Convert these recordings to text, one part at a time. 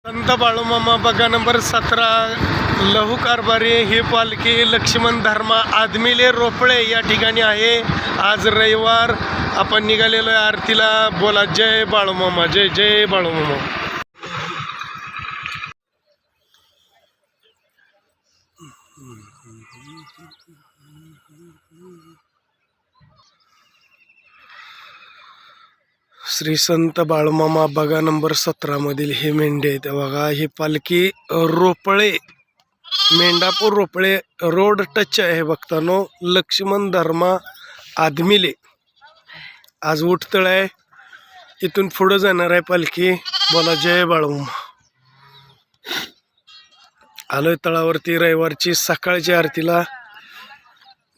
संत बाळूमामा बघा नंबर 17 लहू कारभारी ही पालखी लक्ष्मण धर्मा आदमिले रोपळे या ठिकाणी आहे। आज रविवार आपण निघालेलो आहे आरतीला। बोला जय बाळूमामा, जय जय बाळूमामा। श्री संत बाळूमामा बघा नंबर 17 मधील हे मेंढे आहेत बघा। ही पालखी रोपळे मेंढापूर रोपळे रोड टच आहे बघतानो। लक्ष्मण धर्मा आदमिले आज उठतळ आहे, इथून पुढे जाणार आहे पालखी। बोला जय बाळूमामा। आलोय तळावरती रविवारची सकाळची आरतीला।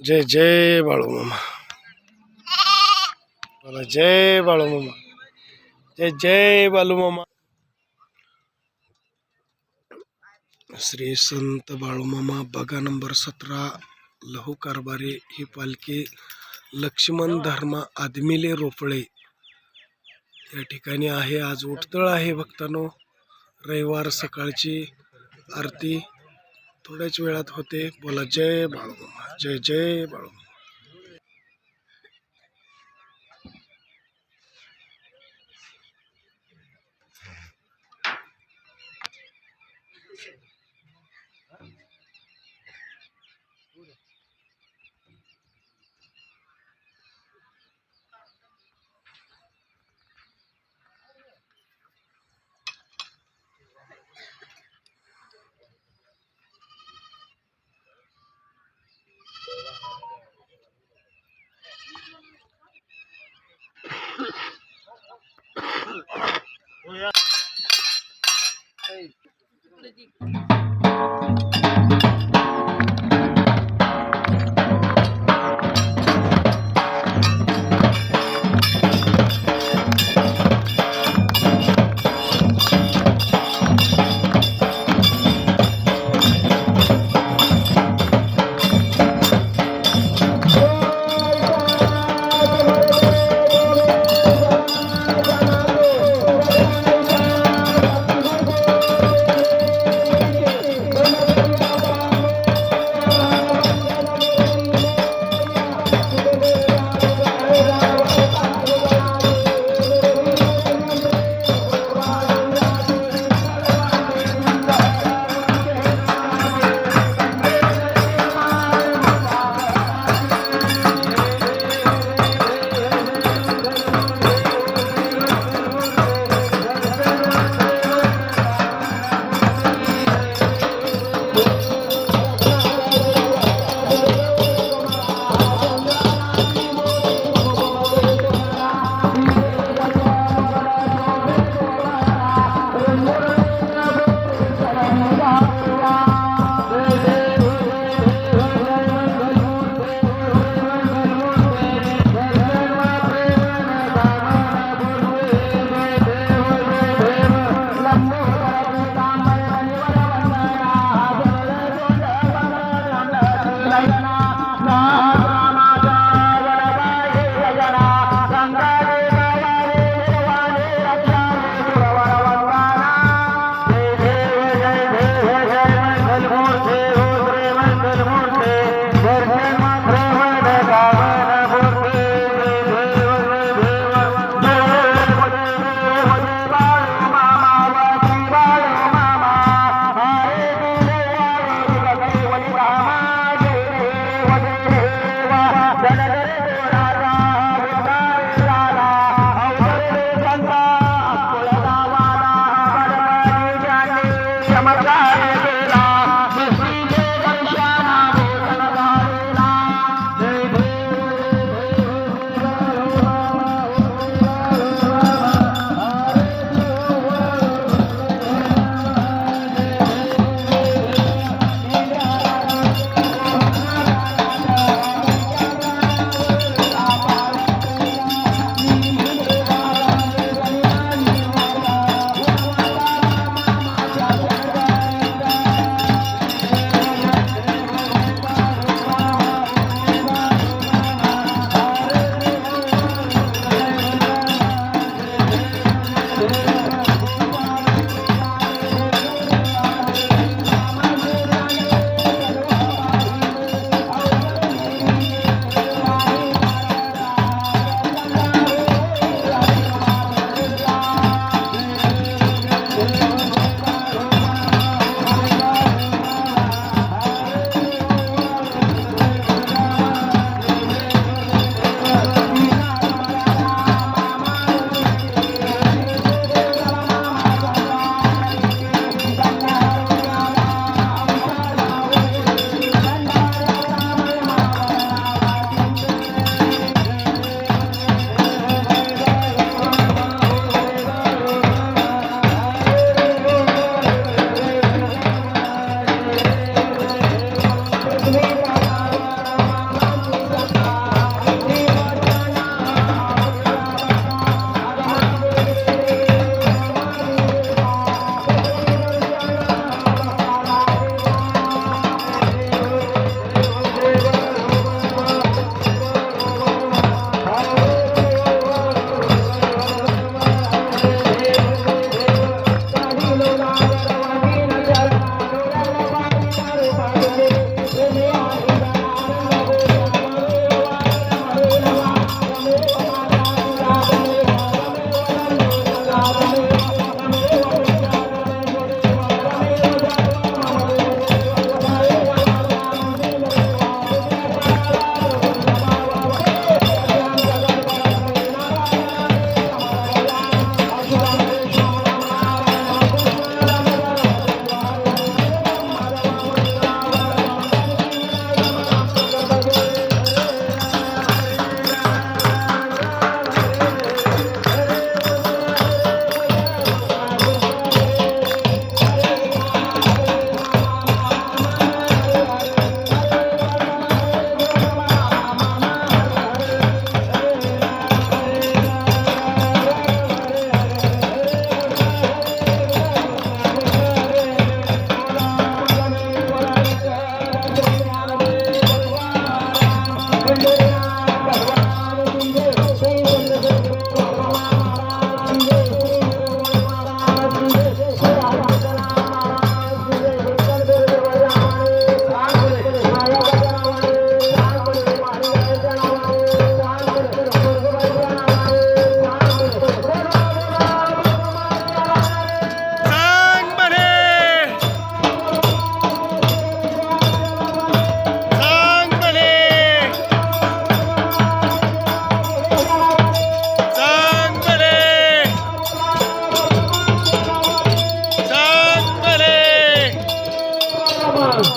जय जय बाळूमामा, बोला जय बाळूमामा, जय जय बाळूमामा। श्री संत बाळूमामा बघा नंबर 17 लहू कारभारी ही पालखी लक्ष्मण धर्मा आदमिले रोपळे या ठिकाणी आहे। आज उठतळ आहे भक्तांनो। रविवार सकाळची आरती थोड्याच वेळात होते। बोला जय बाळूमामा, जय जय बाळूमामा।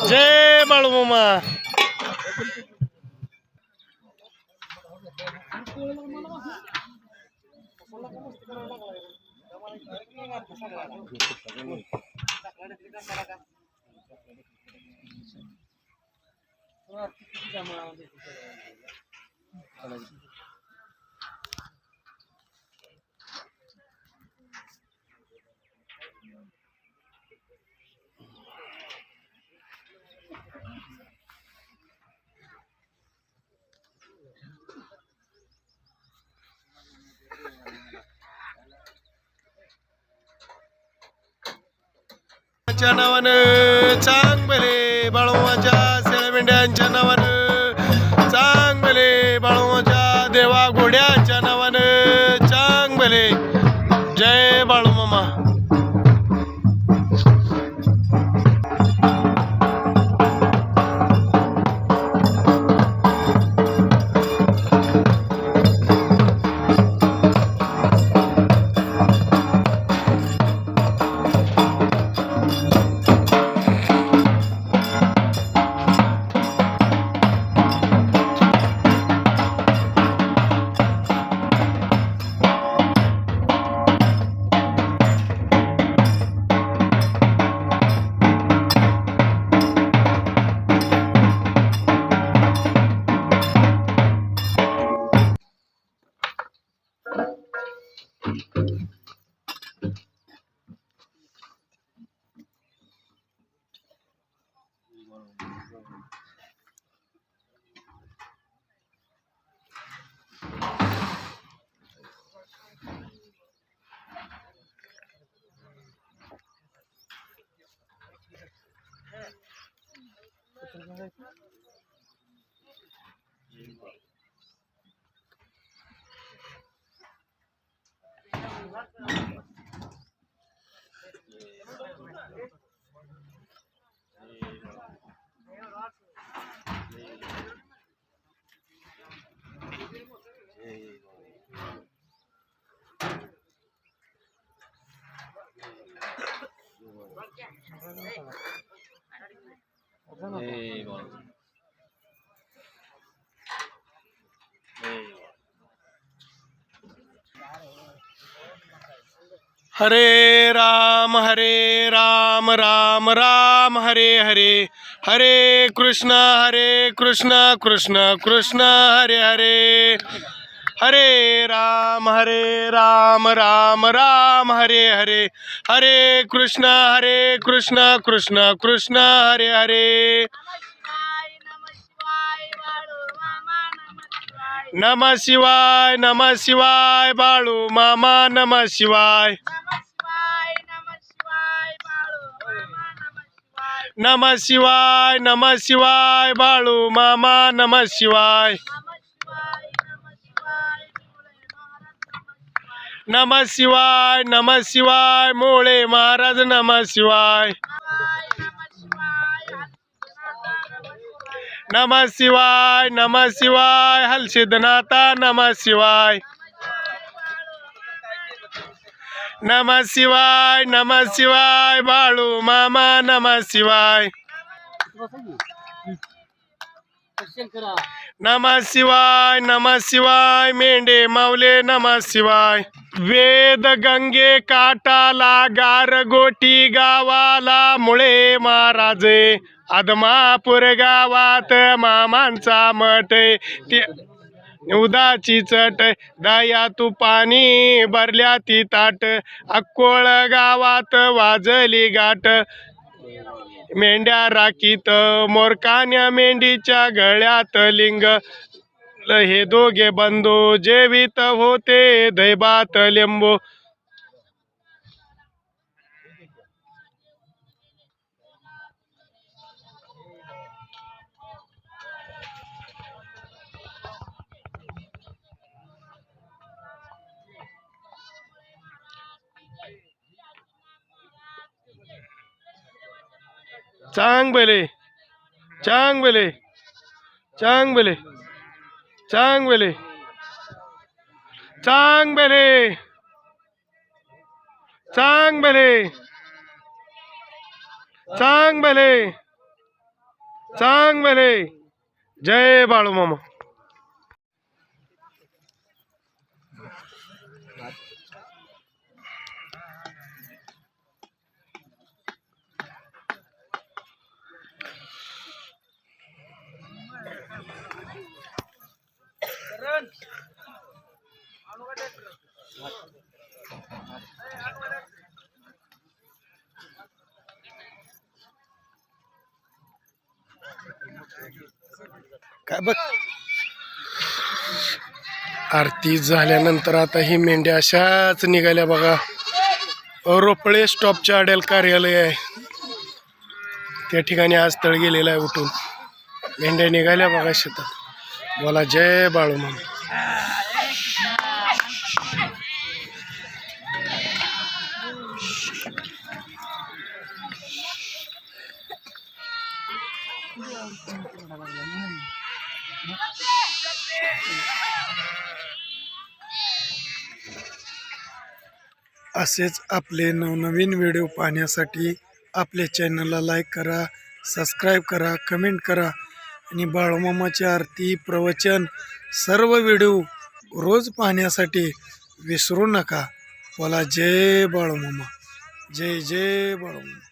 जय बाळूमामा. च्या नावानं चांगले बाळूमाच्या शेळमेंढ्यांच्या नावानं चांगले बाळूमाच्या देवा घोड्याच्या नावानं चांगले. जय बाळूमामा. हरे राम राम राम हरे हरे. हरे कृष्ण कृष्ण कृष्ण हरे हरे. हरे राम राम राम हरे हरे. हरे कृष्ण कृष्ण कृष्ण हरे हरे. नमः शिवाय बाळू मामा नमः शिवाय. नमः शिवाय बाळू मामा नमः शिवाय. नमः शिवाय मोळे महाराज नमः शिवाय. नमः शिवाय हलसिद्धनाथा नमः शिवाय. नमः शिवाय बाळू मामा नमः शिवाय. नमः शिवाय मेंढे माऊले नमः शिवाय. वेद गंगे काटाला गारगोटी गावाला मुळे महाराजे. आदमापूर गावात मामांचा मठ ते उदाची चट दया तू पाणी भरल्या ती ताट. अक्कोळ गावात वाजली गाठ मेंढ्या राखीत मोरकान्या मेंढीच्या गळ्यात लिंग. हे दोघे बंधू जेवित होते दैबात लिंबू. चांगले चांगले चांगले चांगले चांगले चांगले चांगले सांग भले जय बाळूमामा. काय बघ, आरती झाल्यानंतर आता ही मेंढ्या अशाच निघाल्या बघा. रोपळे स्टॉपच्या आड्याला कार्यालय आहे, त्या ठिकाणी आज तळ गेलेला आहे उठून. मेंढ्या निघाल्या बघा शेतात. बोला जय बाळूमामा. असेच आपले नवनवीन व्हिडिओ पाहण्यासाठी आपल्या चॅनलला लाईक करा, सबस्क्राईब करा, कमेंट करा आणि बाळूमामाची आरती, प्रवचन सर्व व्हिडिओ रोज पाहण्यासाठी विसरू नका. बोला जय बाळूमामा. जय जय बाळूमामा.